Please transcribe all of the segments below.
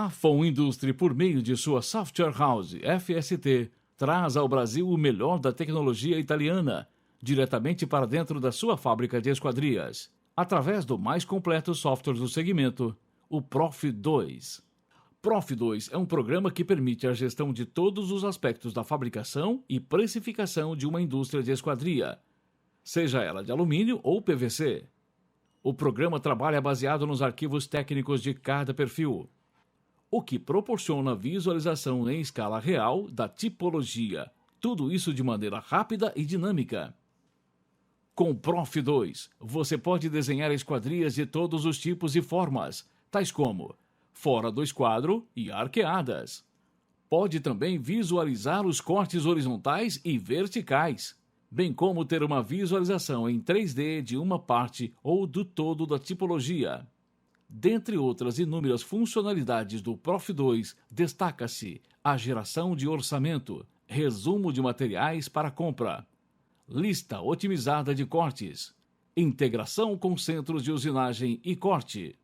A FON Industry, por meio de sua Software House FST, traz ao Brasil o melhor da tecnologia italiana, diretamente para dentro da sua fábrica de esquadrias, através do mais completo software do segmento, o Prof 2. Prof 2 é um programa que permite a gestão de todos os aspectos da fabricação e precificação de uma indústria de esquadria, seja ela de alumínio ou PVC. O programa trabalha baseado nos arquivos técnicos de cada perfil, o que proporciona visualização em escala real da tipologia, tudo isso de maneira rápida e dinâmica. Com o Prof 2, você pode desenhar esquadrias de todos os tipos e formas, tais como fora do esquadro e arqueadas. Pode também visualizar os cortes horizontais e verticais, bem como ter uma visualização em 3D de uma parte ou do todo da tipologia. Dentre outras inúmeras funcionalidades do Prof 2, destaca-se a geração de orçamento, resumo de materiais para compra, lista otimizada de cortes, integração com centros de usinagem e corte.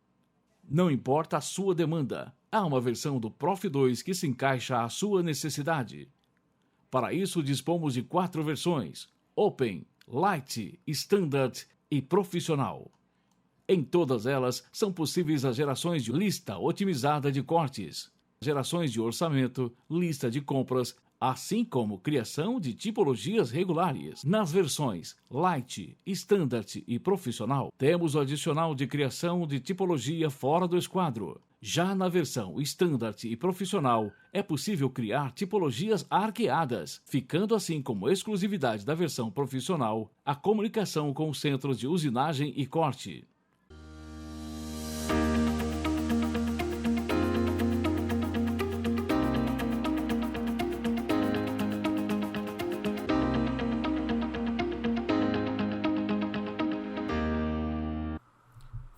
Não importa a sua demanda, há uma versão do Prof 2 que se encaixa à sua necessidade. Para isso, dispomos de 4 versões: Open, Light, Standard e Profissional. Em todas elas, são possíveis as gerações de lista otimizada de cortes, gerações de orçamento, lista de compras, assim como criação de tipologias regulares. Nas versões Light, Standard e Profissional, temos o adicional de criação de tipologia fora do esquadro. Já na versão Standard e Profissional, é possível criar tipologias arqueadas, ficando assim como exclusividade da versão Profissional a comunicação com os centros de usinagem e corte.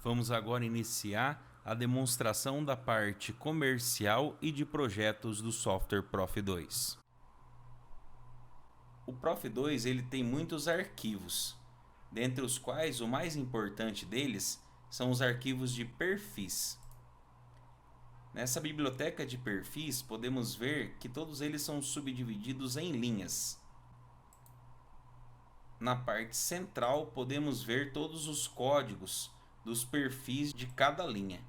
Vamos agora iniciar a demonstração da parte comercial e de projetos do software Prof 2. O Prof 2 ele tem muitos arquivos, dentre os quais o mais importante deles são os arquivos de perfis. Nessa biblioteca de perfis podemos ver que todos eles são subdivididos em linhas. Na parte central podemos ver todos os códigos dos perfis de cada linha.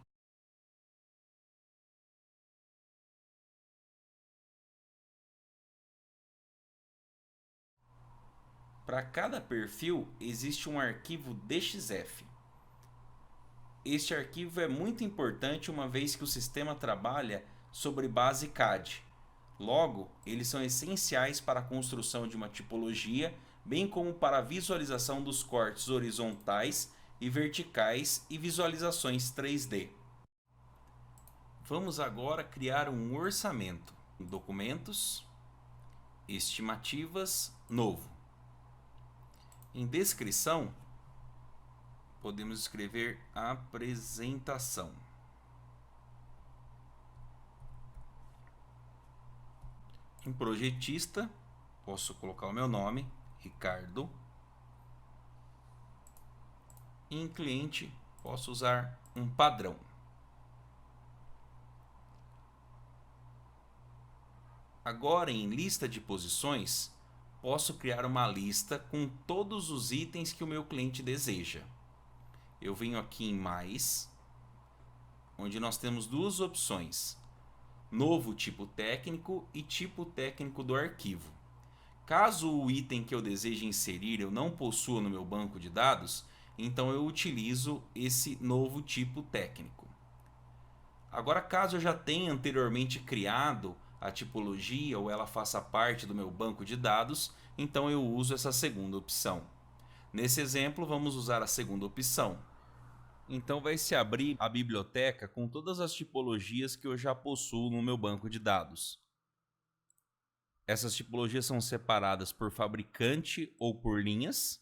Para cada perfil existe um arquivo DXF. Este arquivo é muito importante uma vez que o sistema trabalha sobre base CAD. Logo, eles são essenciais para a construção de uma tipologia, bem como para a visualização dos cortes horizontais e verticais e visualizações 3D. Vamos agora criar um orçamento. Documentos, estimativas, novo. Em descrição, podemos escrever apresentação. Em projetista, posso colocar o meu nome, Ricardo. Em cliente, posso usar um padrão. Agora, em lista de posições, posso criar uma lista com todos os itens que o meu cliente deseja. Eu venho aqui em mais, onde nós temos duas opções: novo tipo técnico e tipo técnico do arquivo. Caso o item que eu deseje inserir eu não possua no meu banco de dados, então eu utilizo esse novo tipo técnico. Agora, caso eu já tenha anteriormente criado a tipologia ou ela faça parte do meu banco de dados, então eu uso essa segunda opção. Nesse exemplo, vamos usar a segunda opção. Então vai se abrir a biblioteca com todas as tipologias que eu já possuo no meu banco de dados. Essas tipologias são separadas por fabricante ou por linhas,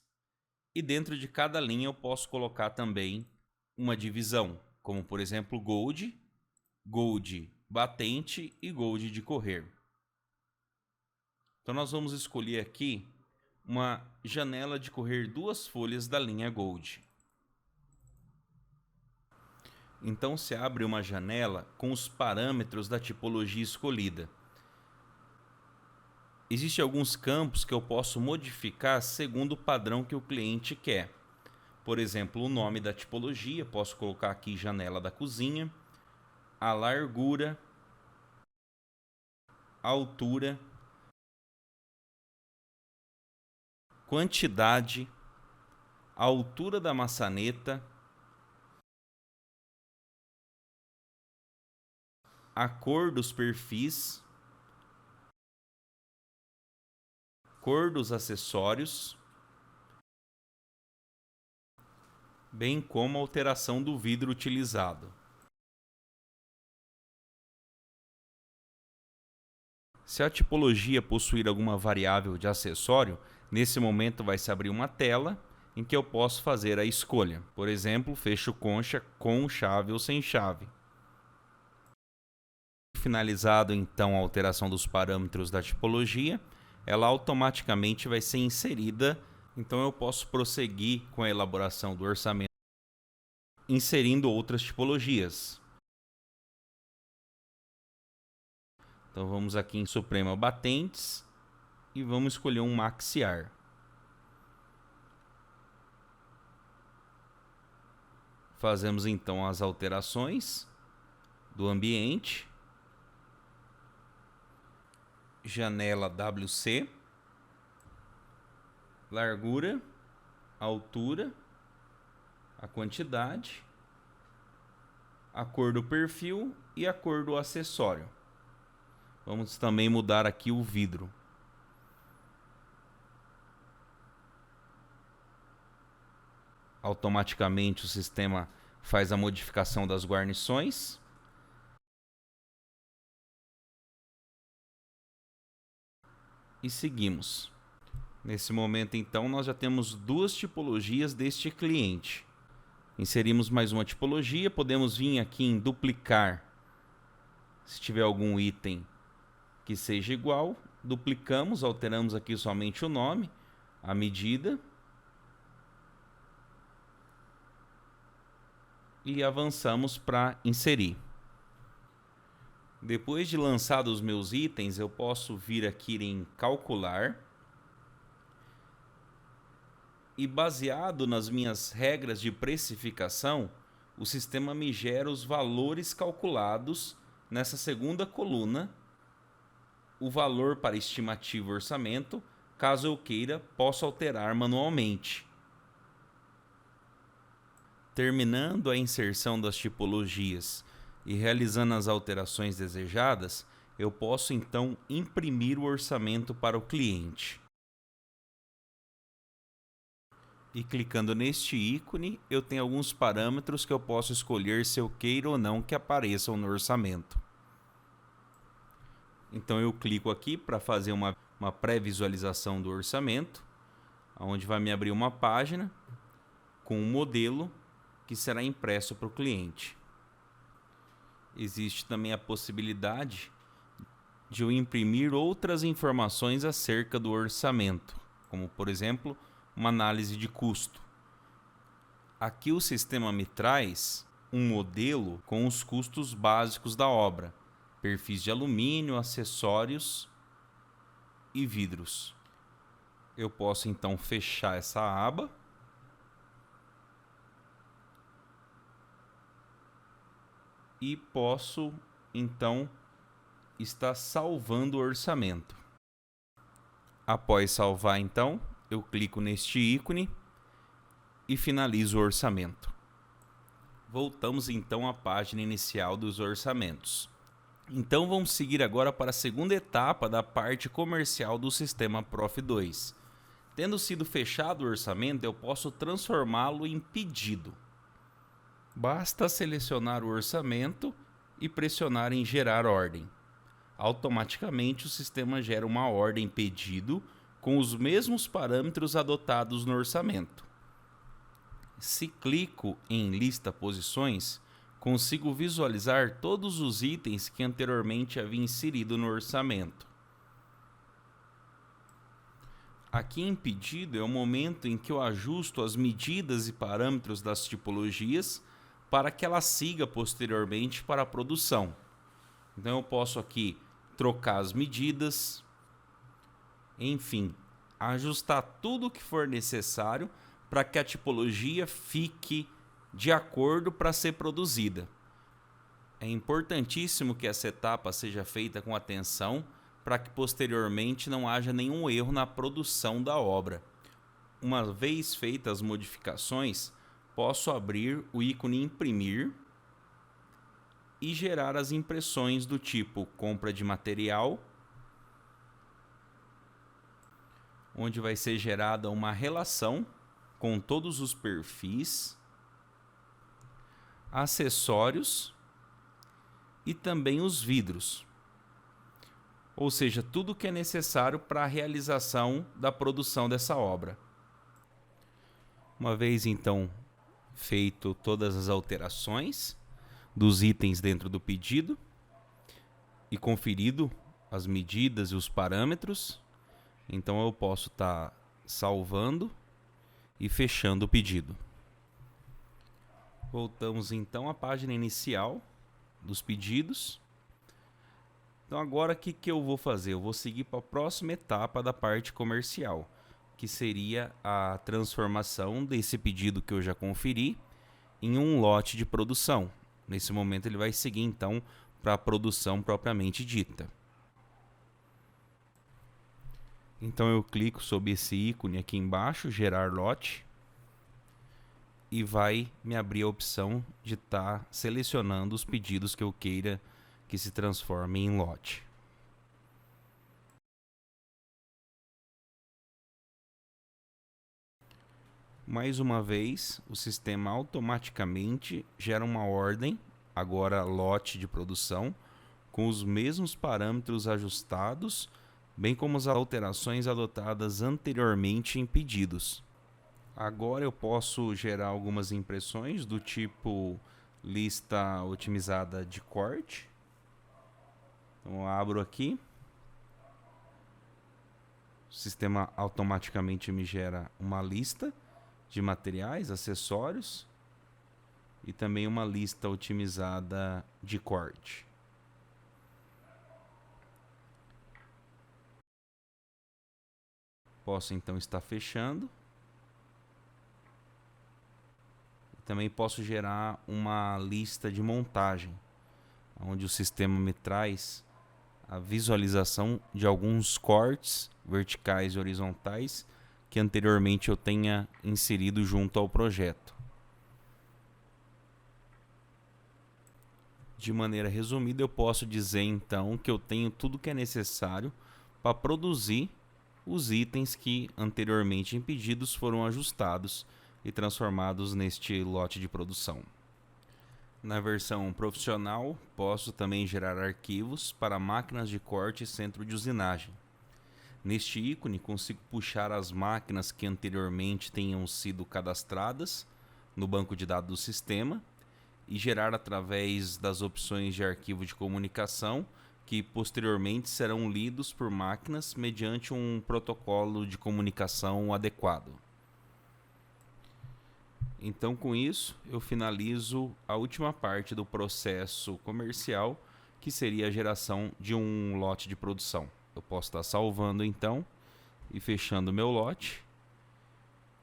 e dentro de cada linha eu posso colocar também uma divisão, como por exemplo Gold, Gold batente e Gold de correr. Então nós vamos escolher aqui uma janela de correr 2 folhas da linha Gold. Então se abre uma janela com os parâmetros da tipologia escolhida. Existem alguns campos que eu posso modificar segundo o padrão que o cliente quer. Por exemplo, o nome da tipologia, posso colocar aqui janela da cozinha, a largura, a altura, quantidade, a altura da maçaneta, a cor dos perfis, cor dos acessórios, bem como a alteração do vidro utilizado. Se a tipologia possuir alguma variável de acessório, nesse momento vai se abrir uma tela em que eu posso fazer a escolha. Por exemplo, fecho concha com chave ou sem chave. Finalizado então a alteração dos parâmetros da tipologia, ela automaticamente vai ser inserida, então eu posso prosseguir com a elaboração do orçamento, inserindo outras tipologias. Então vamos aqui em Suprema Batentes e vamos escolher um maxiar. Fazemos então as alterações do ambiente. Janela WC, largura, altura, a quantidade, a cor do perfil e a cor do acessório. Vamos também mudar aqui o vidro. Automaticamente o sistema faz a modificação das guarnições. E seguimos. Nesse momento, então, nós já temos duas tipologias deste cliente. Inserimos mais uma tipologia, podemos vir aqui em duplicar. Se tiver algum item que seja igual, duplicamos, alteramos aqui somente o nome, a medida. E avançamos para inserir. Depois de lançados os meus itens, eu posso vir aqui em calcular. E baseado nas minhas regras de precificação, o sistema me gera os valores calculados nessa segunda coluna. O valor para estimativa orçamento, caso eu queira, posso alterar manualmente. Terminando a inserção das tipologias e realizando as alterações desejadas, eu posso então imprimir o orçamento para o cliente. E clicando neste ícone, eu tenho alguns parâmetros que eu posso escolher se eu queiro ou não que apareçam no orçamento. Então eu clico aqui para fazer uma pré-visualização do orçamento, onde vai me abrir uma página com um modelo que será impresso para o cliente. Existe também a possibilidade de eu imprimir outras informações acerca do orçamento, como por exemplo, uma análise de custo. Aqui o sistema me traz um modelo com os custos básicos da obra, perfis de alumínio, acessórios e vidros. Eu posso então fechar essa aba e posso então estar salvando o orçamento. Após salvar, então, eu clico neste ícone e finalizo o orçamento. Voltamos então à página inicial dos orçamentos. Então vamos seguir agora para a segunda etapa da parte comercial do sistema Prof 2. Tendo sido fechado o orçamento, eu posso transformá-lo em pedido. Basta selecionar o orçamento e pressionar em gerar ordem. Automaticamente o sistema gera uma ordem pedido com os mesmos parâmetros adotados no orçamento. Se clico em lista posições, consigo visualizar todos os itens que anteriormente havia inserido no orçamento. Aqui em pedido é o momento em que eu ajusto as medidas e parâmetros das tipologias para que ela siga posteriormente para a produção. Então eu posso aqui trocar as medidas, enfim, ajustar tudo o que for necessário para que a tipologia fique de acordo para ser produzida. É importantíssimo que essa etapa seja feita com atenção para que posteriormente não haja nenhum erro na produção da obra. Uma vez feitas as modificações, posso abrir o ícone imprimir e gerar as impressões do tipo compra de material, onde vai ser gerada uma relação com todos os perfis, acessórios e também os vidros. Ou seja, tudo que é necessário para a realização da produção dessa obra. Uma vez então feito todas as alterações dos itens dentro do pedido e conferido as medidas e os parâmetros, então eu posso estar salvando e fechando o pedido. Voltamos então à página inicial dos pedidos. Então agora o que eu vou fazer? Eu vou seguir para a próxima etapa da parte comercial, que seria a transformação desse pedido que eu já conferi em um lote de produção. Nesse momento ele vai seguir então para a produção propriamente dita. Então eu clico sobre esse ícone aqui embaixo, gerar lote, e vai me abrir a opção de estar selecionando os pedidos que eu queira que se transformem em lote. Mais uma vez, o sistema automaticamente gera uma ordem, agora lote de produção, com os mesmos parâmetros ajustados, bem como as alterações adotadas anteriormente em pedidos. Agora eu posso gerar algumas impressões do tipo lista otimizada de corte. Então eu abro aqui. O sistema automaticamente me gera uma lista de materiais, acessórios e também uma lista otimizada de corte. Posso então estar fechando. Também posso gerar uma lista de montagem, onde o sistema me traz a visualização de alguns cortes verticais e horizontais que anteriormente eu tenha inserido junto ao projeto. De maneira resumida, eu posso dizer então que eu tenho tudo que é necessário para produzir os itens que anteriormente em pedidos foram ajustados e transformados neste lote de produção. Na versão profissional, posso também gerar arquivos para máquinas de corte e centro de usinagem. Neste ícone, consigo puxar as máquinas que anteriormente tenham sido cadastradas no banco de dados do sistema e gerar através das opções de arquivo de comunicação que posteriormente serão lidos por máquinas mediante um protocolo de comunicação adequado. Então, com isso, eu finalizo a última parte do processo comercial, que seria a geração de um lote de produção. Eu posso estar salvando, então, e fechando o meu lote.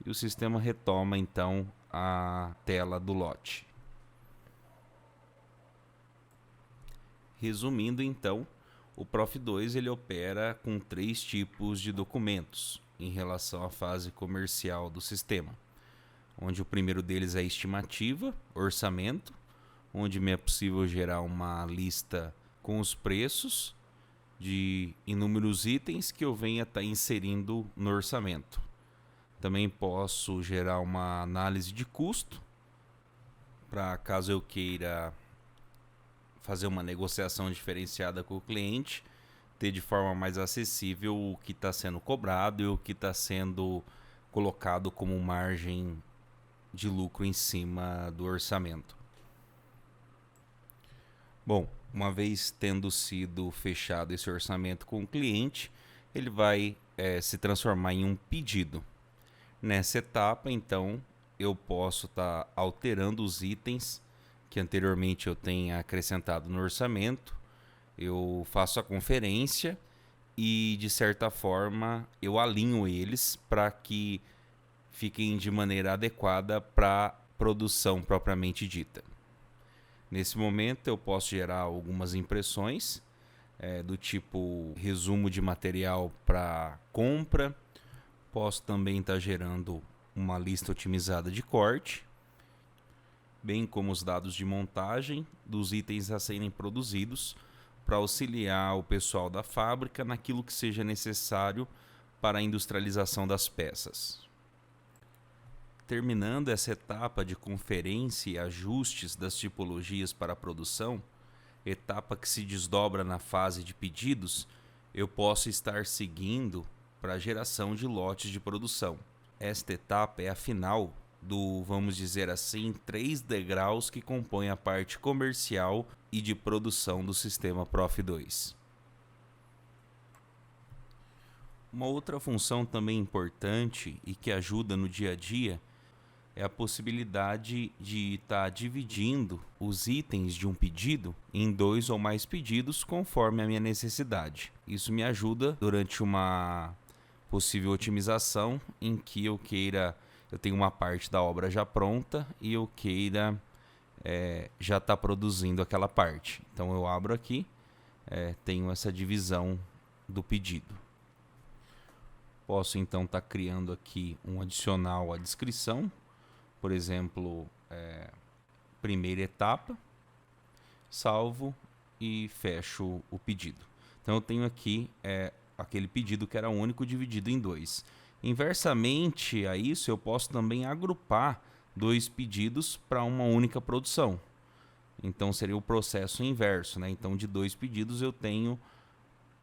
E o sistema retoma, então, a tela do lote. Resumindo, então, o Prof 2 ele opera com 3 tipos de documentos em relação à fase comercial do sistema, onde o primeiro deles é a estimativa, orçamento, onde me é possível gerar uma lista com os preços de inúmeros itens que eu venha estar inserindo no orçamento. Também posso gerar uma análise de custo, para caso eu queira fazer uma negociação diferenciada com o cliente, ter de forma mais acessível o que está sendo cobrado e o que está sendo colocado como margem de lucro em cima do orçamento. Bom, uma vez tendo sido fechado esse orçamento com o cliente, ele vai se transformar em um pedido. Nessa etapa, então, eu posso estar alterando os itens que anteriormente eu tenha acrescentado no orçamento, eu faço a conferência e, de certa forma, eu alinho eles para que fiquem de maneira adequada para a produção propriamente dita. Nesse momento eu posso gerar algumas impressões do tipo resumo de material para compra. Posso também estar gerando uma lista otimizada de corte, bem como os dados de montagem dos itens a serem produzidos para auxiliar o pessoal da fábrica naquilo que seja necessário para a industrialização das peças. Terminando essa etapa de conferência e ajustes das tipologias para a produção, etapa que se desdobra na fase de pedidos, eu posso estar seguindo para a geração de lotes de produção. Esta etapa é a final do, vamos dizer assim, 3 degraus que compõem a parte comercial e de produção do sistema Prof 2. Uma outra função também importante e que ajuda no dia a dia é a possibilidade de estar dividindo os itens de um pedido em 2 ou mais pedidos conforme a minha necessidade. Isso me ajuda durante uma possível otimização em que eu tenho uma parte da obra já pronta e eu queira já estar produzindo aquela parte. Então eu abro aqui, tenho essa divisão do pedido. Posso então estar criando aqui um adicional à descrição. Por exemplo, primeira etapa, salvo e fecho o pedido. Então eu tenho aqui aquele pedido que era único dividido em 2. Inversamente a isso, eu posso também agrupar 2 pedidos para uma única produção. Então seria o processo inverso, né? Então de 2 pedidos eu tenho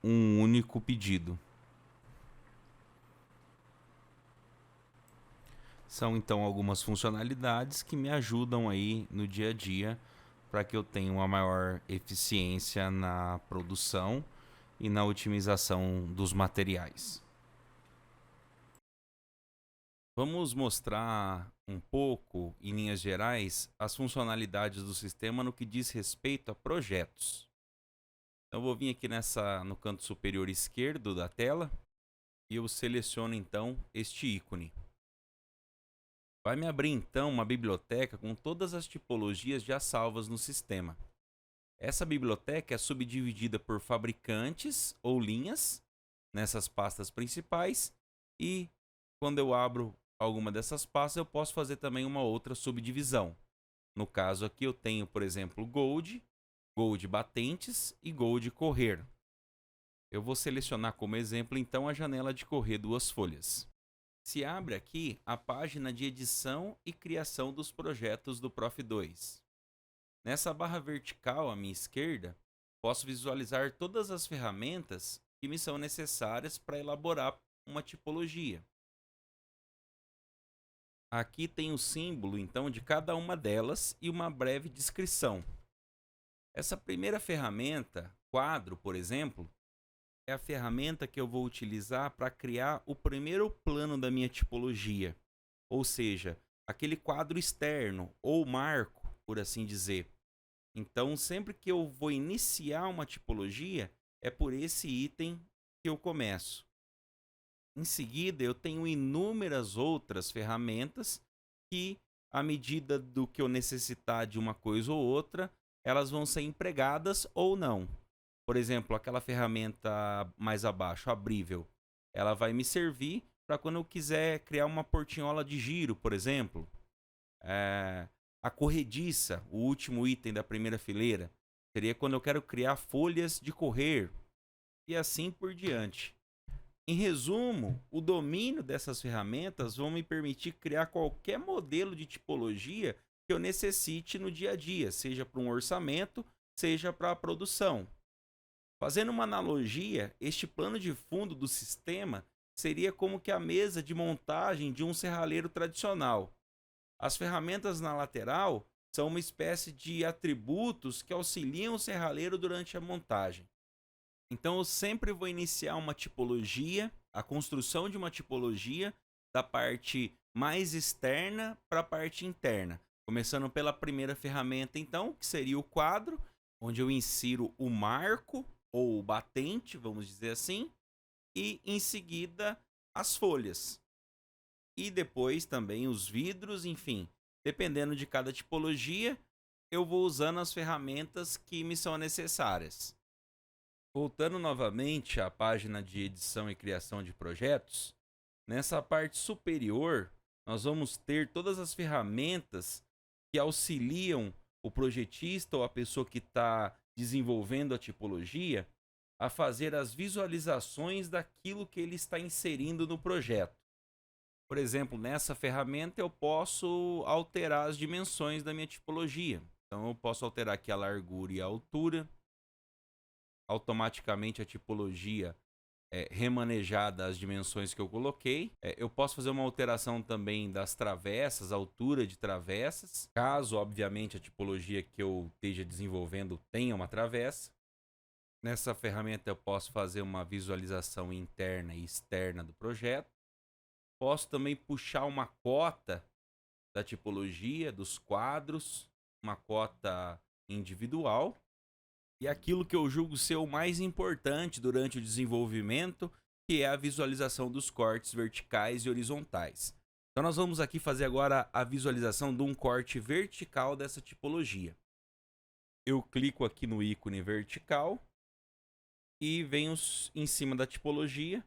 um único pedido. São então algumas funcionalidades que me ajudam aí no dia a dia para que eu tenha uma maior eficiência na produção e na otimização dos materiais. Vamos mostrar um pouco, em linhas gerais, as funcionalidades do sistema no que diz respeito a projetos. Então, eu vou vir aqui no canto superior esquerdo da tela e eu seleciono então este ícone. Vai me abrir então uma biblioteca com todas as tipologias já salvas no sistema. Essa biblioteca é subdividida por fabricantes ou linhas nessas pastas principais e quando eu abro alguma dessas pastas eu posso fazer também uma outra subdivisão. No caso aqui eu tenho, por exemplo, Gold, Gold Batentes e Gold Correr. Eu vou selecionar como exemplo então a janela de correr 2 folhas. Se abre aqui a página de edição e criação dos projetos do Prof 2. Nessa barra vertical à minha esquerda, posso visualizar todas as ferramentas que me são necessárias para elaborar uma tipologia. Aqui tem o símbolo então de cada uma delas e uma breve descrição. Essa primeira ferramenta, quadro, por exemplo, é a ferramenta que eu vou utilizar para criar o primeiro plano da minha tipologia, ou seja, aquele quadro externo ou marco, por assim dizer. Então, sempre que eu vou iniciar uma tipologia, é por esse item que eu começo. Em seguida, eu tenho inúmeras outras ferramentas que, à medida do que eu necessitar de uma coisa ou outra, elas vão ser empregadas ou não. Por exemplo, aquela ferramenta mais abaixo, abrível, ela vai me servir para quando eu quiser criar uma portinhola de giro, por exemplo. A corrediça, o último item da primeira fileira, seria quando eu quero criar folhas de correr e assim por diante. Em resumo, o domínio dessas ferramentas vão me permitir criar qualquer modelo de tipologia que eu necessite no dia a dia, seja para um orçamento, seja para a produção. Fazendo uma analogia, este plano de fundo do sistema seria como que a mesa de montagem de um serralheiro tradicional. As ferramentas na lateral são uma espécie de atributos que auxiliam o serralheiro durante a montagem. Então eu sempre vou iniciar uma tipologia, a construção de uma tipologia da parte mais externa para a parte interna. Começando pela primeira ferramenta, então, que seria o quadro, onde eu insiro o marco ou o batente, vamos dizer assim, e em seguida as folhas. E depois também os vidros, enfim, dependendo de cada tipologia, eu vou usando as ferramentas que me são necessárias. Voltando novamente à página de edição e criação de projetos, nessa parte superior, nós vamos ter todas as ferramentas que auxiliam o projetista ou a pessoa que está desenvolvendo a tipologia a fazer as visualizações daquilo que ele está inserindo no projeto. Por exemplo, nessa ferramenta eu posso alterar as dimensões da minha tipologia. Então eu posso alterar aqui a largura e a altura. Automaticamente a tipologia remanejada as dimensões que eu coloquei. Eu posso fazer uma alteração também das travessas, altura de travessas, caso, obviamente, a tipologia que eu esteja desenvolvendo tenha uma travessa. Nessa ferramenta eu posso fazer uma visualização interna e externa do projeto. Posso também puxar uma cota da tipologia, dos quadros, uma cota individual. E aquilo que eu julgo ser o mais importante durante o desenvolvimento, que é a visualização dos cortes verticais e horizontais. Então nós vamos aqui fazer agora a visualização de um corte vertical dessa tipologia. Eu clico aqui no ícone vertical e venho em cima da tipologia,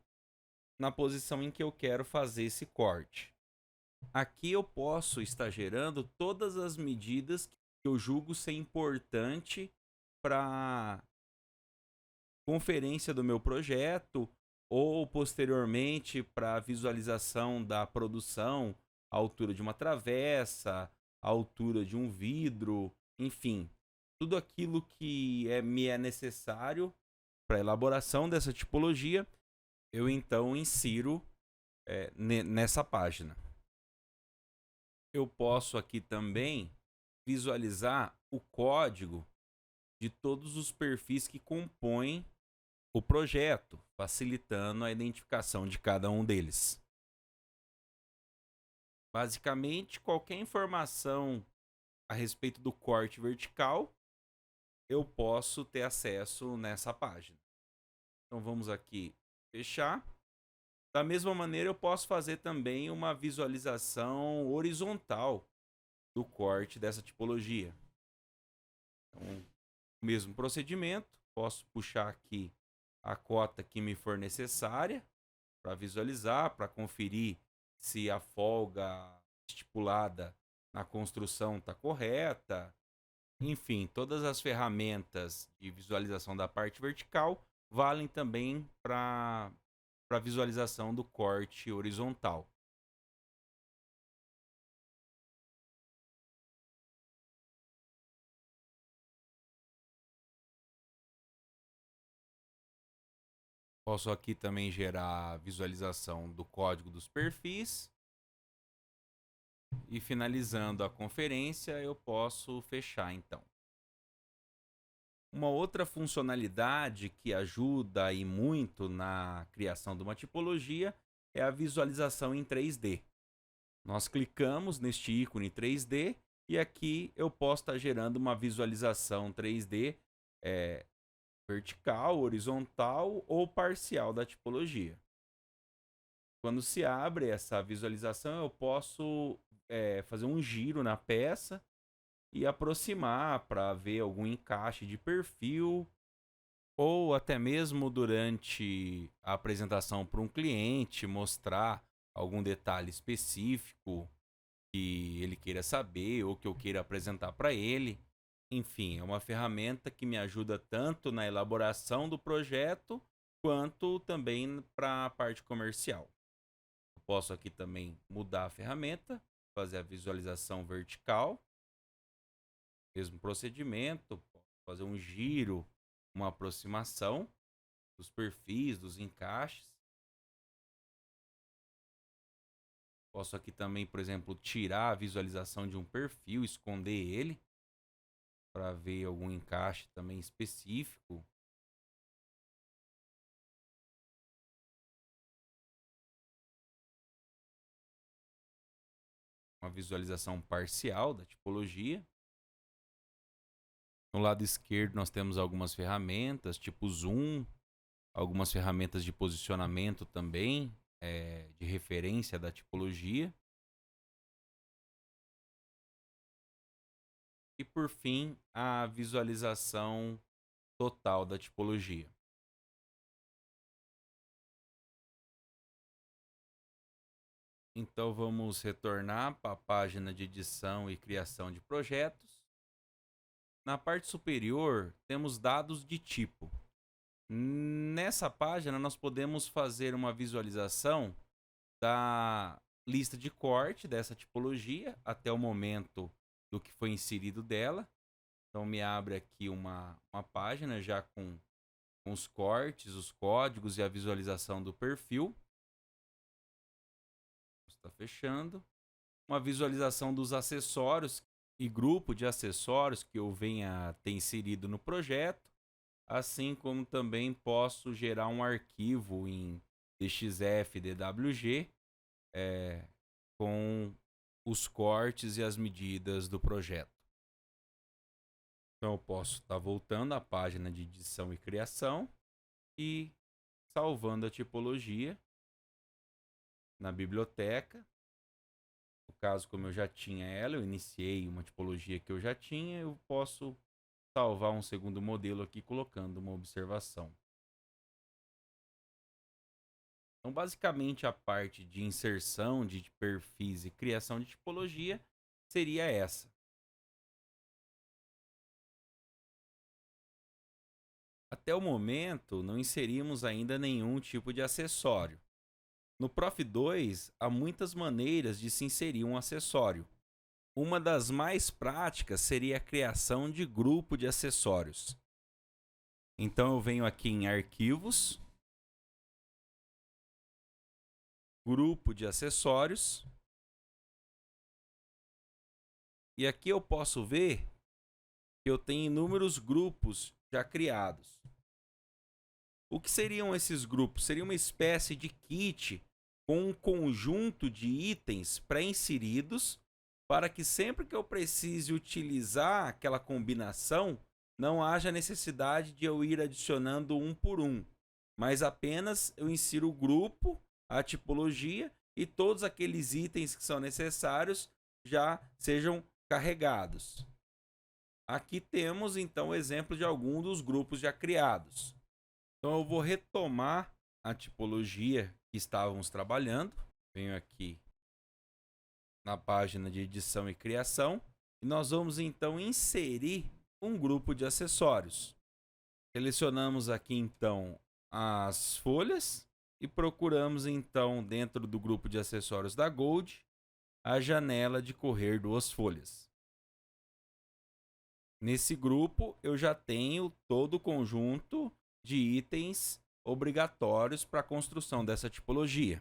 na posição em que eu quero fazer esse corte. Aqui eu posso estar gerando todas as medidas que eu julgo ser importante para conferência do meu projeto ou posteriormente para a visualização da produção, a altura de uma travessa, a altura de um vidro, enfim, tudo aquilo que me é necessário para a elaboração dessa tipologia, eu então insiro nessa página. Eu posso aqui também visualizar o código de todos os perfis que compõem o projeto, facilitando a identificação de cada um deles. Basicamente, qualquer informação a respeito do corte vertical, eu posso ter acesso nessa página. Então vamos aqui fechar. Da mesma maneira, eu posso fazer também uma visualização horizontal do corte dessa tipologia. Então, mesmo procedimento, posso puxar aqui a cota que me for necessária para visualizar, para conferir se a folga estipulada na construção está correta. Enfim, todas as ferramentas de visualização da parte vertical valem também para a visualização do corte horizontal. Posso aqui também gerar a visualização do código dos perfis. E finalizando a conferência, eu posso fechar então. Uma outra funcionalidade que ajuda e muito na criação de uma tipologia é a visualização em 3D. Nós clicamos neste ícone 3D e aqui eu posso estar gerando uma visualização 3D vertical, horizontal ou parcial da tipologia. Quando se abre essa visualização, eu posso fazer um giro na peça e aproximar para ver algum encaixe de perfil, ou até mesmo durante a apresentação para um cliente, mostrar algum detalhe específico que ele queira saber ou que eu queira apresentar para ele. Enfim, é uma ferramenta que me ajuda tanto na elaboração do projeto quanto também para a parte comercial. Eu posso aqui também mudar a ferramenta, fazer a visualização vertical, mesmo procedimento, fazer um giro, uma aproximação dos perfis, dos encaixes. Posso aqui também, por exemplo, tirar a visualização de um perfil, esconder ele, para ver algum encaixe também específico. uma visualização parcial da tipologia. No lado esquerdo nós temos algumas ferramentas, tipo zoom, algumas ferramentas de posicionamento também, de referência da tipologia. E por fim, a visualização total da tipologia. Então vamos retornar para a página de edição e criação de projetos. Na parte superior temos dados de tipo. Nessa página nós podemos fazer uma visualização da lista de corte dessa tipologia até o momento do que foi inserido dela. Então me abre aqui uma página já com os cortes, os códigos e a visualização do perfil. Está fechando. Uma visualização dos acessórios e grupo de acessórios que eu venha ter inserido no projeto. Assim como também posso gerar um arquivo em DXF, DWG, com os cortes e as medidas do projeto. Então eu posso estar voltando à página de edição e criação e salvando a tipologia na biblioteca. No caso, como eu já tinha ela, eu iniciei uma tipologia que eu já tinha, eu posso salvar um segundo modelo aqui colocando uma observação. Então, basicamente, a parte de inserção de perfis e criação de tipologia seria essa. Até o momento, não inserimos ainda nenhum tipo de acessório. No Prof 2, há muitas maneiras de se inserir um acessório. Uma das mais práticas seria a criação de grupo de acessórios. Então eu venho aqui em arquivos, grupo de acessórios, e aqui eu posso ver que eu tenho inúmeros grupos já criados. O que seriam esses grupos? Seria uma espécie de kit com um conjunto de itens pré-inseridos para que sempre que eu precise utilizar aquela combinação, não haja necessidade de eu ir adicionando um por um, mas apenas eu insiro o grupo, a tipologia e todos aqueles itens que são necessários já sejam carregados. Aqui temos então o exemplo de algum dos grupos já criados. Então eu vou retomar a tipologia que estávamos trabalhando. Venho aqui na página de edição e criação e nós vamos então inserir um grupo de acessórios. Selecionamos aqui então as folhas e procuramos então dentro do grupo de acessórios da Gold a janela de correr duas folhas. Nesse grupo eu já tenho todo o conjunto de itens obrigatórios para a construção dessa tipologia.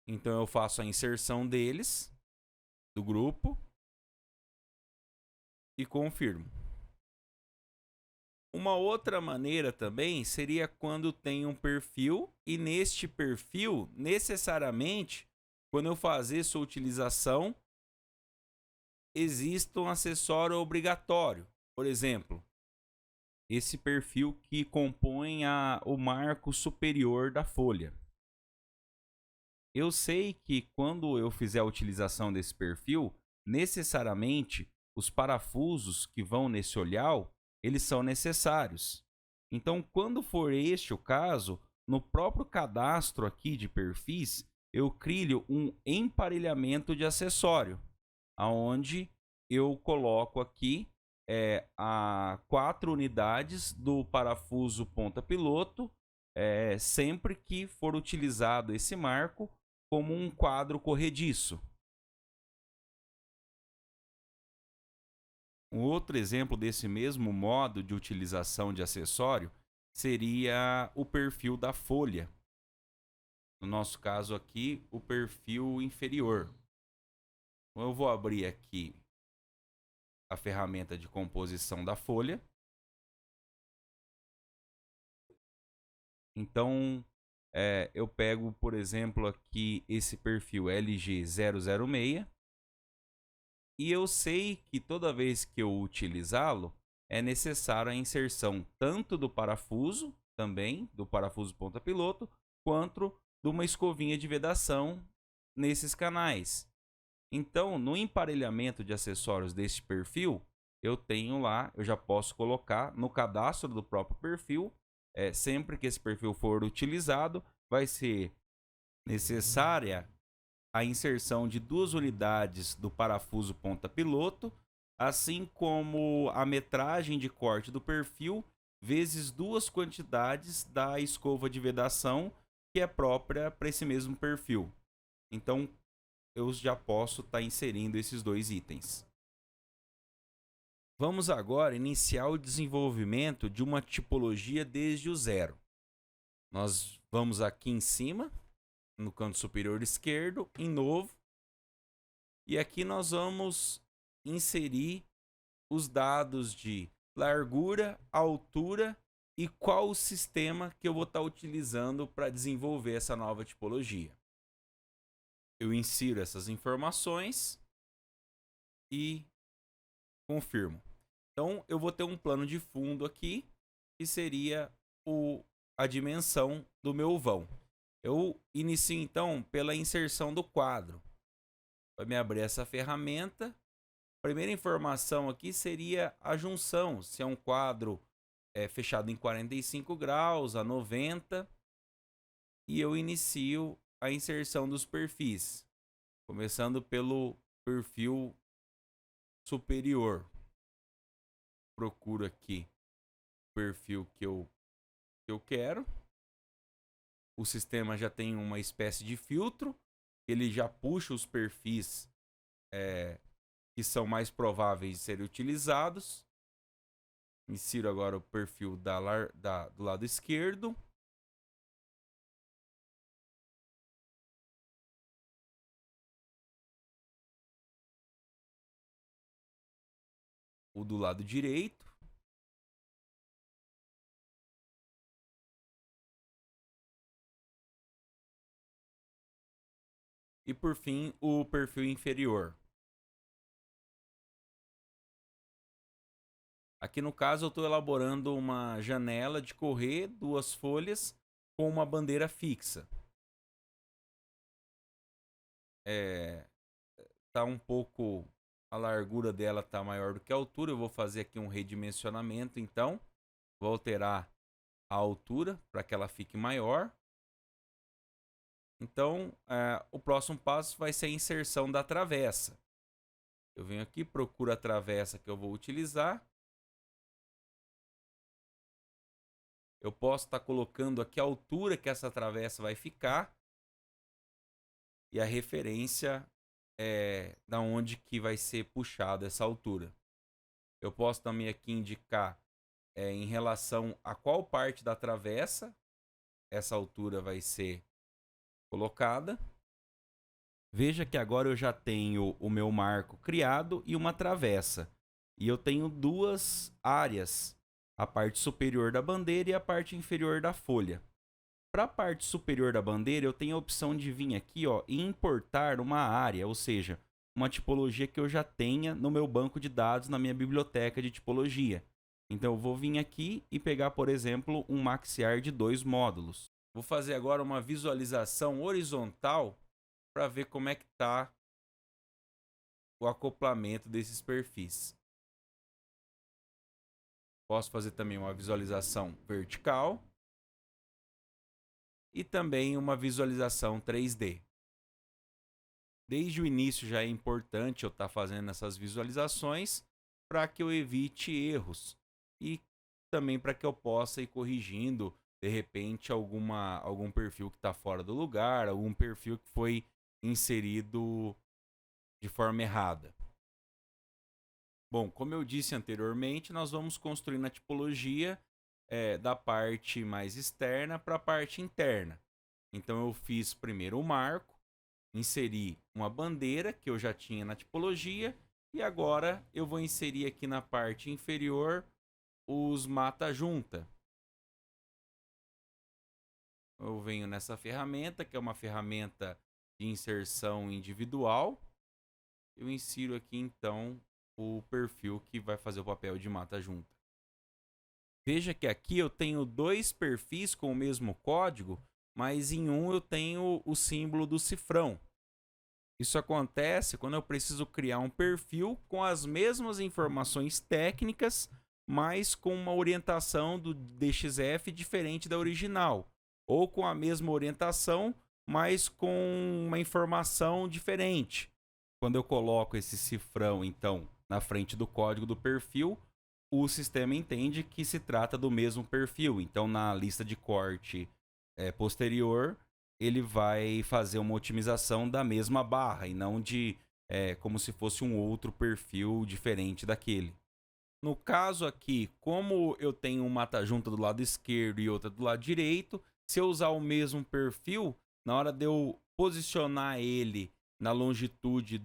Então eu faço a inserção deles do grupo e confirmo. Uma outra maneira também seria quando tem um perfil e neste perfil, necessariamente, quando eu fazer sua utilização, existe um acessório obrigatório. Por exemplo, esse perfil que compõe o marco superior da folha. Eu sei que quando eu fizer a utilização desse perfil, necessariamente os parafusos que vão nesse olhar, eles são necessários. Então, quando for este o caso, no próprio cadastro aqui de perfis, eu crio um emparelhamento de acessório, aonde eu coloco aqui a 4 unidades do parafuso ponta piloto, sempre que for utilizado esse marco como um quadro corrediço. Um outro exemplo desse mesmo modo de utilização de acessório seria o perfil da folha. No nosso caso aqui, o perfil inferior. Então, eu vou abrir aqui a ferramenta de composição da folha. Então, eu pego, por exemplo, aqui esse perfil LG006 E eu sei que toda vez que eu utilizá-lo, é necessária a inserção tanto do parafuso, também do parafuso ponta-piloto, quanto de uma escovinha de vedação nesses canais. Então, no emparelhamento de acessórios deste perfil, eu tenho lá, eu já posso colocar no cadastro do próprio perfil, sempre que esse perfil for utilizado, vai ser necessária a inserção de 2 unidades do parafuso ponta-piloto, assim como a metragem de corte do perfil, vezes 2 quantidades da escova de vedação, que é própria para esse mesmo perfil. Então, eu já posso estar inserindo esses 2 itens. Vamos agora iniciar o desenvolvimento de uma tipologia desde o zero. Nós vamos aqui em cima, no canto superior esquerdo, em novo. E aqui nós vamos inserir os dados de largura, altura e qual o sistema que eu vou estar utilizando para desenvolver essa nova tipologia. Eu insiro essas informações e confirmo. Então, eu vou ter um plano de fundo aqui, que seria a dimensão do meu vão. Eu inicio, então, pela inserção do quadro. Vai me abrir essa ferramenta. A primeira informação aqui seria a junção, se é um quadro fechado em 45 graus, a 90. E eu inicio a inserção dos perfis, começando pelo perfil superior. Procuro aqui o perfil que eu quero. O sistema já tem uma espécie de filtro. Ele já puxa os perfis que são mais prováveis de serem utilizados. Insiro agora o perfil do lado esquerdo. O do lado direito. E por fim, o perfil inferior. Aqui no caso eu estou elaborando uma janela de correr, 2 folhas com uma bandeira fixa. Tá um pouco, a largura dela está maior do que a altura. Eu vou fazer aqui um redimensionamento, então vou alterar a altura para que ela fique maior. Então, o próximo passo vai ser a inserção da travessa. Eu venho aqui, procuro a travessa que eu vou utilizar. Eu posso estar colocando aqui a altura que essa travessa vai ficar e a referência da onde que vai ser puxada essa altura. Eu posso também aqui indicar em relação a qual parte da travessa essa altura vai ser colocada. Veja que agora eu já tenho o meu marco criado e uma travessa. E eu tenho 2 áreas, a parte superior da bandeira e a parte inferior da folha. Para a parte superior da bandeira, eu tenho a opção de vir aqui e importar uma área, ou seja, uma tipologia que eu já tenha no meu banco de dados, na minha biblioteca de tipologia. Então eu vou vir aqui e pegar, por exemplo, um maxiar de 2 módulos. Vou fazer agora uma visualização horizontal para ver como é que está o acoplamento desses perfis. Posso fazer também uma visualização vertical e também uma visualização 3D. Desde o início já é importante eu estar fazendo essas visualizações para que eu evite erros e também para que eu possa ir corrigindo de repente algum perfil que está fora do lugar, algum perfil que foi inserido de forma errada. Bom, como eu disse anteriormente, nós vamos construir a tipologia da parte mais externa para a parte interna. Então eu fiz primeiro o marco, inseri uma bandeira que eu já tinha na tipologia e agora eu vou inserir aqui na parte inferior os mata-junta. Eu venho nessa ferramenta, que é uma ferramenta de inserção individual. eu insiro aqui então o perfil que vai fazer o papel de mata-junta. Veja que aqui eu tenho 2 perfis com o mesmo código, mas em um eu tenho o símbolo do cifrão. Isso acontece quando eu preciso criar um perfil com as mesmas informações técnicas, mas com uma orientação do DXF diferente da original, ou com a mesma orientação, mas com uma informação diferente. Quando eu coloco esse cifrão, então, na frente do código do perfil, o sistema entende que se trata do mesmo perfil. Então, na lista de corte posterior, ele vai fazer uma otimização da mesma barra e não de como se fosse um outro perfil diferente daquele. No caso aqui, como eu tenho uma mata-junta do lado esquerdo e outra do lado direito, se eu usar o mesmo perfil, na hora de eu posicionar ele na longitude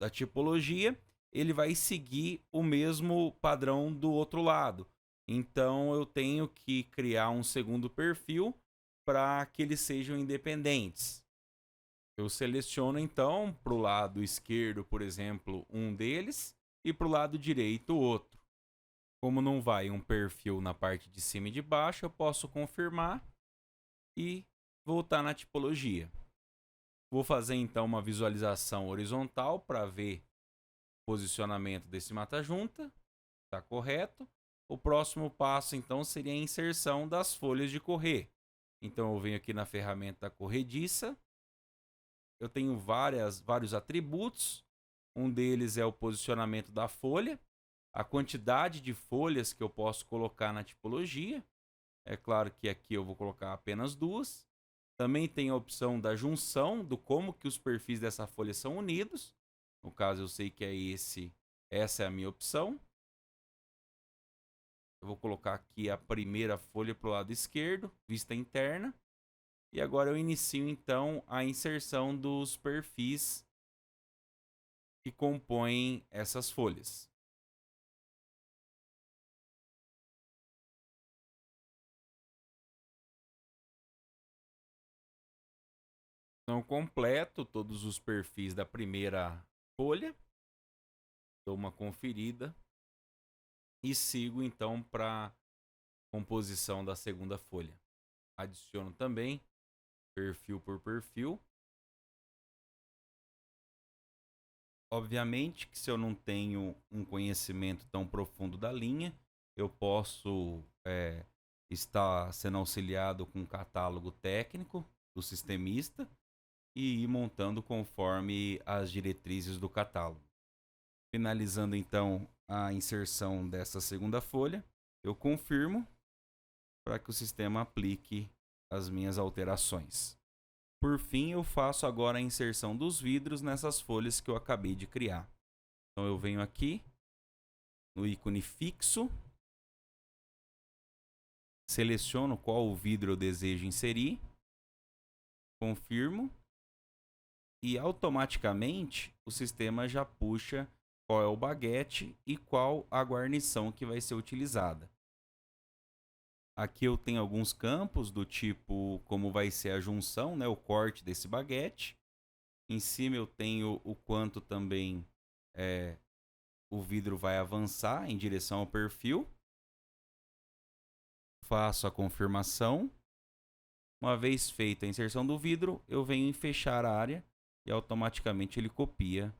da tipologia, ele vai seguir o mesmo padrão do outro lado. Então eu tenho que criar um segundo perfil para que eles sejam independentes. Eu seleciono então para o lado esquerdo, por exemplo, um deles e para o lado direito outro. Como não vai um perfil na parte de cima e de baixo, eu posso confirmar e voltar na tipologia. Vou fazer então uma visualização horizontal para ver o posicionamento desse mata-junta. Está correto. O próximo passo então seria a inserção das folhas de correr. Então eu venho aqui na ferramenta corrediça. Eu tenho vários atributos. Um deles é o posicionamento da folha, a quantidade de folhas que eu posso colocar na tipologia. É claro que aqui eu vou colocar apenas 2. Também tem a opção da junção, do como que os perfis dessa folha são unidos. No caso, eu sei que é essa é a minha opção. Eu vou colocar aqui a primeira folha para o lado esquerdo, vista interna. E agora eu inicio então a inserção dos perfis que compõem essas folhas. Então, completo todos os perfis da primeira folha, dou uma conferida e sigo então para a composição da segunda folha. Adiciono também perfil por perfil. Obviamente que se eu não tenho um conhecimento tão profundo da linha, eu posso estar sendo auxiliado com um catálogo técnico do sistemista e ir montando conforme as diretrizes do catálogo. Finalizando então a inserção dessa segunda folha, eu confirmo para que o sistema aplique as minhas alterações. Por fim, eu faço agora a inserção dos vidros nessas folhas que eu acabei de criar. Então eu venho aqui no ícone fixo, seleciono qual o vidro eu desejo inserir, confirmo e automaticamente o sistema já puxa qual é o baguete e qual a guarnição que vai ser utilizada. Aqui eu tenho alguns campos do tipo como vai ser a junção, o corte desse baguete. Em cima eu tenho o quanto também o vidro vai avançar em direção ao perfil. Faço a confirmação. Uma vez feita a inserção do vidro, eu venho em fechar a área e automaticamente ele copia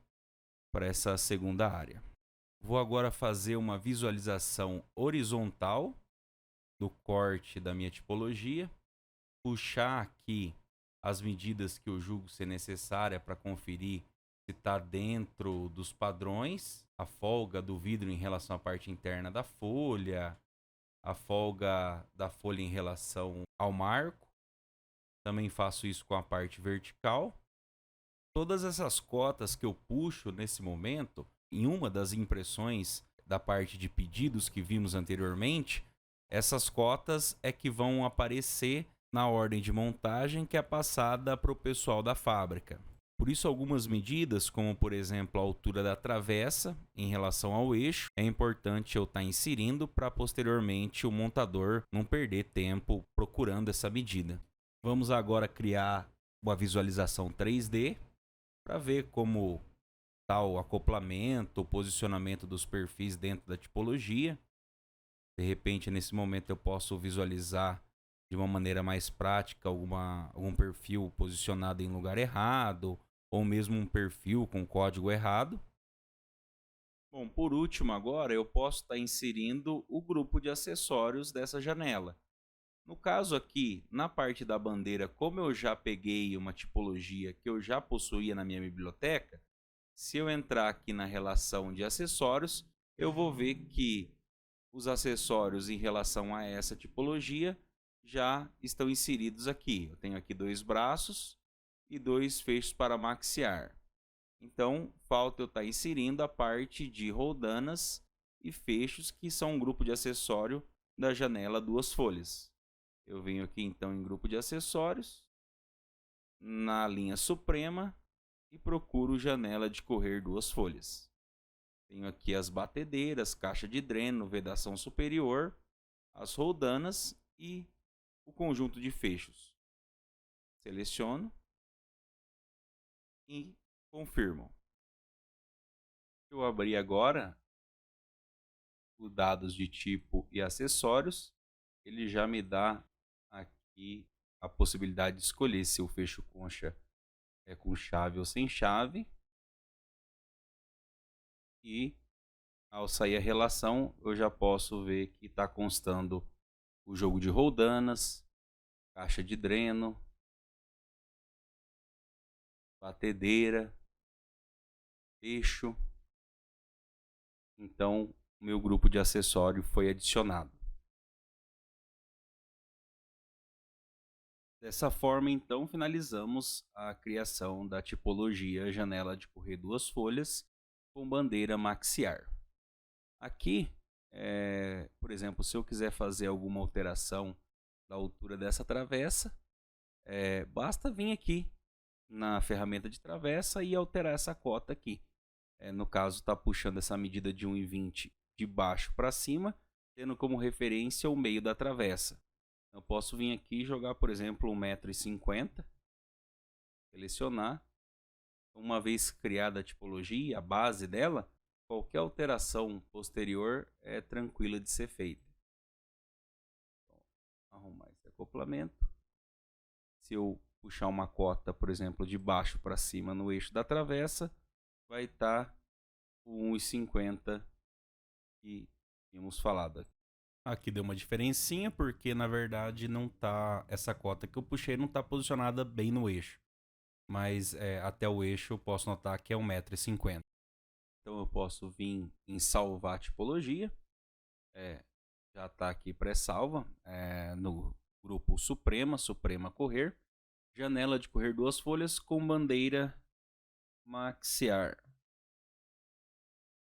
para essa segunda área. Vou agora fazer uma visualização horizontal do corte da minha tipologia, puxar aqui as medidas que eu julgo ser necessária para conferir se está dentro dos padrões, a folga do vidro em relação à parte interna da folha, a folga da folha em relação ao marco. Também faço isso com a parte vertical. Todas essas cotas que eu puxo nesse momento, em uma das impressões da parte de pedidos que vimos anteriormente, essas cotas é que vão aparecer na ordem de montagem que é passada para o pessoal da fábrica. Por isso, algumas medidas, como por exemplo a altura da travessa em relação ao eixo, é importante eu estar inserindo para posteriormente o montador não perder tempo procurando essa medida. Vamos agora criar uma visualização 3D para ver como o acoplamento, o posicionamento dos perfis dentro da tipologia. De repente, nesse momento, eu posso visualizar de uma maneira mais prática algum perfil posicionado em lugar errado, ou mesmo um perfil com código errado. Bom, por último agora eu posso estar inserindo o grupo de acessórios dessa janela. No caso aqui, na parte da bandeira, como eu já peguei uma tipologia que eu já possuía na minha biblioteca, se eu entrar aqui na relação de acessórios, eu vou ver que os acessórios em relação a essa tipologia já estão inseridos aqui. Eu tenho aqui 2 braços e 2 fechos para maxiar. Então, falta eu estar inserindo a parte de roldanas e fechos, que são um grupo de acessório da janela 2 folhas. Eu venho aqui então em grupo de acessórios, na linha suprema, e procuro janela de correr 2 folhas. Tenho aqui as batedeiras, caixa de dreno, vedação superior, as roldanas e o conjunto de fechos. Seleciono e confirmo. Eu abri agora o dados de tipo e acessórios. Ele já me dá aqui a possibilidade de escolher se o fecho concha é com chave ou sem chave. E ao sair a relação, eu já posso ver que está constando o jogo de roldanas, caixa de dreno, batedeira, fecho. Então, o meu grupo de acessório foi adicionado. Dessa forma, então, finalizamos a criação da tipologia janela de correr 2 folhas com bandeira maxiar. Aqui, por exemplo, se eu quiser fazer alguma alteração da altura dessa travessa, basta vir aqui na ferramenta de travessa e alterar essa cota aqui. No caso, está puxando essa medida de 1,20 de baixo para cima, tendo como referência o meio da travessa. Eu posso vir aqui e jogar, por exemplo, 1,50 m, selecionar. Uma vez criada a tipologia, a base dela, qualquer alteração posterior é tranquila de ser feita. Então, arrumar esse acoplamento. Se eu puxar uma cota, por exemplo, de baixo para cima no eixo da travessa, vai estar o 1,50 que tínhamos falado aqui. Aqui deu uma diferencinha porque na verdade não tá, essa cota que eu puxei não está posicionada bem no eixo. Mas até o eixo eu posso notar que é 1,50 m. Então eu posso vir em salvar a tipologia. Já está aqui pré-salva no grupo Suprema Correr. Janela de correr 2 folhas com bandeira maxiar.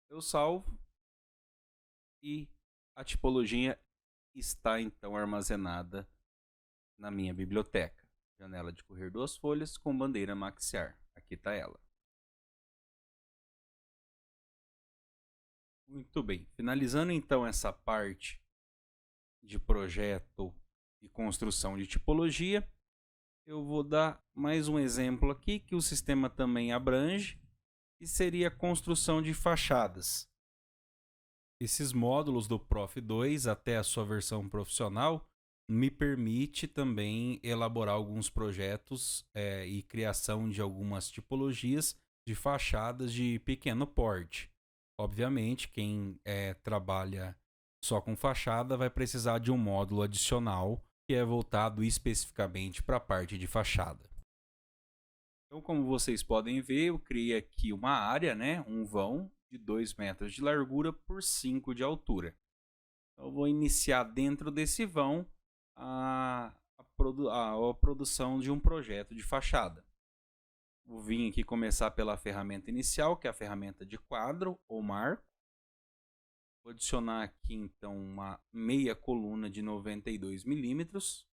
Eu salvo e a tipologia está então armazenada na minha biblioteca. Janela de correr 2 folhas com bandeira maxiar. Aqui está ela. Muito bem. Finalizando então essa parte de projeto e construção de tipologia, eu vou dar mais um exemplo aqui que o sistema também abrange, que seria a construção de fachadas. Esses módulos do Prof 2 até a sua versão profissional me permite também elaborar alguns projetos e criação de algumas tipologias de fachadas de pequeno porte. Obviamente, quem trabalha só com fachada vai precisar de um módulo adicional que é voltado especificamente para a parte de fachada. Então, como vocês podem ver, eu criei aqui uma área, um vão de 2 metros de largura por 5 de altura. Então, eu vou iniciar dentro desse vão a produção de um projeto de fachada. Vou vir aqui começar pela ferramenta inicial, que é a ferramenta de quadro ou marco. Vou adicionar aqui então uma meia coluna de 92 milímetros.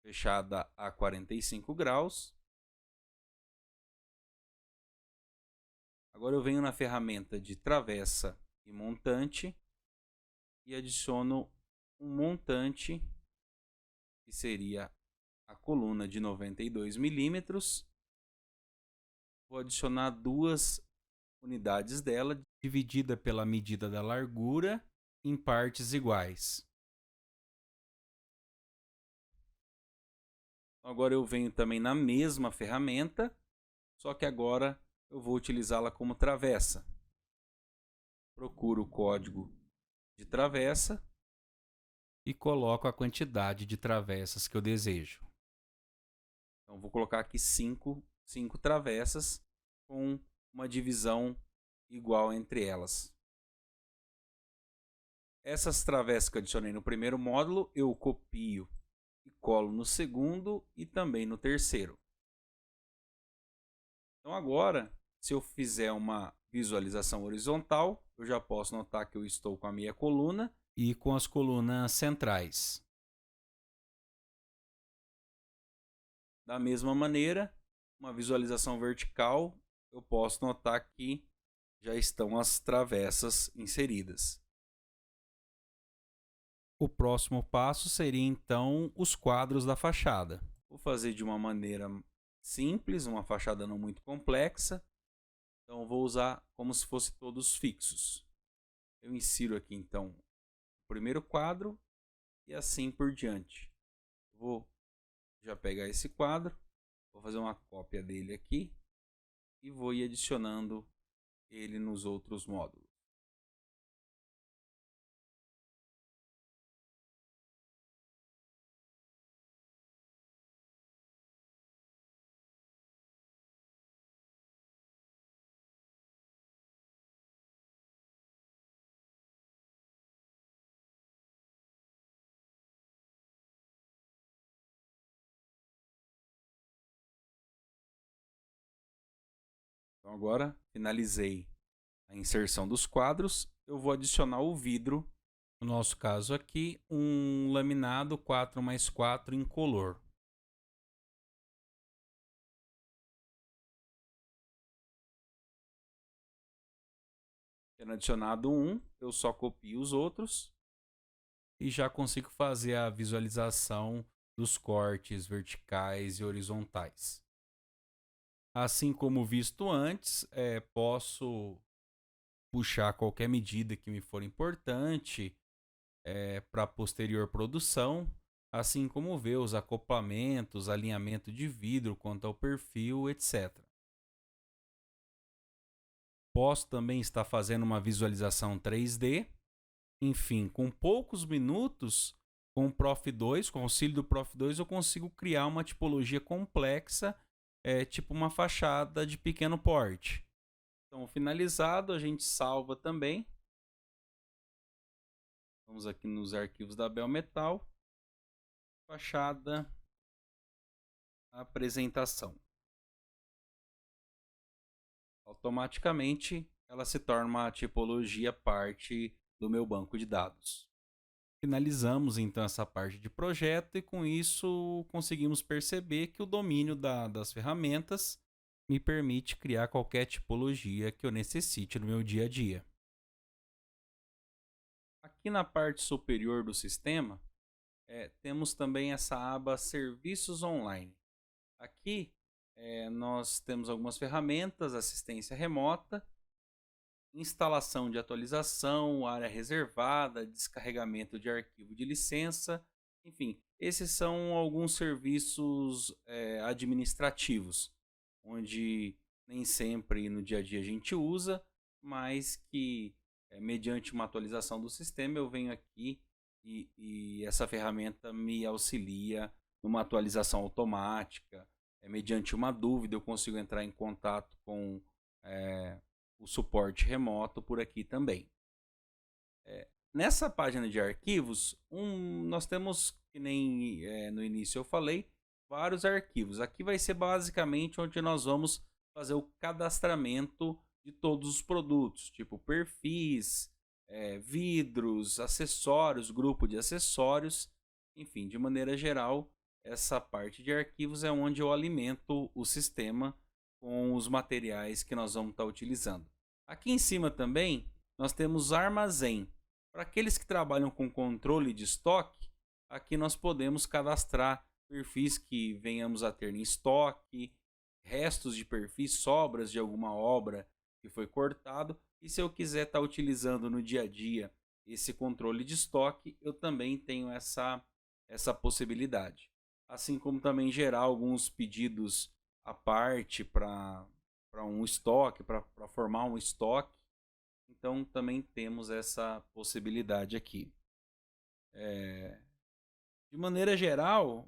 Fechada a 45 graus. Agora eu venho na ferramenta de travessa e montante e adiciono um montante que seria a coluna de 92 milímetros. Vou adicionar 2 unidades dela, dividida pela medida da largura, em partes iguais. Agora eu venho também na mesma ferramenta, só que agora eu vou utilizá-la como travessa. Procuro o código de travessa e coloco a quantidade de travessas que eu desejo. Então vou colocar aqui 5 travessas com uma divisão igual entre elas. Essas travessas que eu adicionei no primeiro módulo, eu copio e colo no segundo e também no terceiro. Então agora, se eu fizer uma visualização horizontal, eu já posso notar que eu estou com a minha coluna e com as colunas centrais. Da mesma maneira, uma visualização vertical, eu posso notar que já estão as travessas inseridas. O próximo passo seria então os quadros da fachada. Vou fazer de uma maneira simples, uma fachada não muito complexa. Então vou usar como se fossem todos fixos. Eu insiro aqui então o primeiro quadro e assim por diante. Vou já pegar esse quadro, vou fazer uma cópia dele aqui e vou ir adicionando ele nos outros módulos. Então agora finalizei a inserção dos quadros, eu vou adicionar o vidro, no nosso caso aqui, um laminado 4x4 incolor. Tendo adicionado um, eu só copio os outros e já consigo fazer a visualização dos cortes verticais e horizontais. Assim como visto antes, posso puxar qualquer medida que me for importante para posterior produção, assim como ver os acoplamentos, alinhamento de vidro quanto ao perfil, etc. Posso também estar fazendo uma visualização 3D. Enfim, com poucos minutos, com o Prof 2, com o auxílio do Prof 2, eu consigo criar uma tipologia complexa, tipo uma fachada de pequeno porte. Então, finalizado, a gente salva também. Vamos aqui nos arquivos da Bel Metal. Fachada, apresentação. Automaticamente, ela se torna uma tipologia parte do meu banco de dados. Finalizamos então essa parte de projeto e com isso conseguimos perceber que o domínio das ferramentas me permite criar qualquer tipologia que eu necessite no meu dia a dia. Aqui na parte superior do sistema, temos também essa aba Serviços Online. Aqui nós temos algumas ferramentas, assistência remota, instalação de atualização, área reservada, descarregamento de arquivo de licença, enfim, esses são alguns serviços administrativos, onde nem sempre no dia a dia a gente usa, mas que mediante uma atualização do sistema eu venho aqui e essa ferramenta me auxilia numa atualização automática. Mediante uma dúvida eu consigo entrar em contato com o suporte remoto por aqui também. Nessa página de arquivos, nós temos, que nem no início eu falei, vários arquivos. Aqui vai ser basicamente onde nós vamos fazer o cadastramento de todos os produtos, tipo perfis, vidros, acessórios, grupo de acessórios, enfim, de maneira geral, essa parte de arquivos é onde eu alimento o sistema com os materiais que nós vamos estar utilizando. Aqui em cima também nós temos armazém. Para aqueles que trabalham com controle de estoque, aqui nós podemos cadastrar perfis que venhamos a ter em estoque, restos de perfis, sobras de alguma obra que foi cortado. E se eu quiser estar utilizando no dia a dia esse controle de estoque, eu também tenho essa possibilidade. Assim como também gerar alguns pedidos à parte para um estoque, para formar um estoque. Então também temos essa possibilidade aqui. De maneira geral,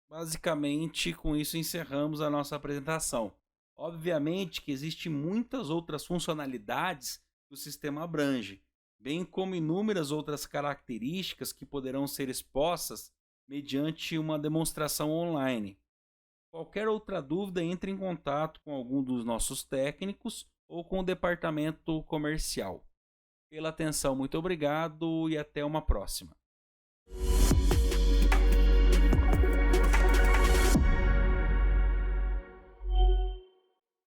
basicamente com isso encerramos a nossa apresentação. Obviamente que existem muitas outras funcionalidades que o sistema abrange, bem como inúmeras outras características que poderão ser expostas mediante uma demonstração online. Qualquer outra dúvida, entre em contato com algum dos nossos técnicos ou com o departamento comercial. Pela atenção, muito obrigado e até uma próxima.